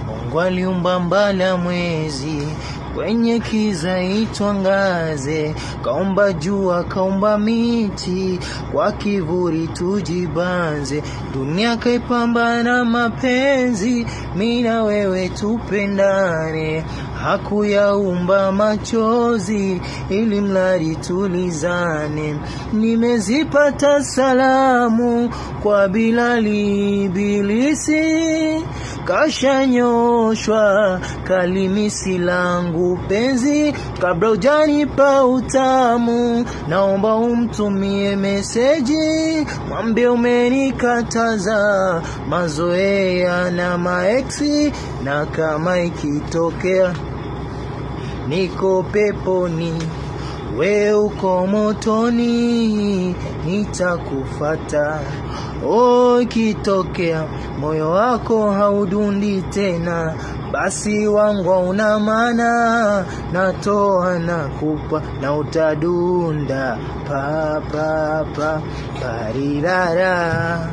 Mungu aliumba mbala mwezi, kwenye kiza ituangaze, kaumba jua, kaumba miti, kwa kivuli tujibanze, dunia kaipamba na mapenzi, mimi na wewe tupendane, hakuyaumba machozi ili mradi tulizane. Nimezipata salamu kwa Bilali Ibilisi, kashanyoshwa kalimisi langu penzi, kabla hujanipa utamu naomba umtumie meseji, mwambie umenikataza mazoea na maeksi, na kama ikitokea niko peponi we uko motoni nitakufuata. Ikitokea moyo wako haudundi tena, basi wangu una maana, natoa nakupa na utadunda pa pa pa parirara.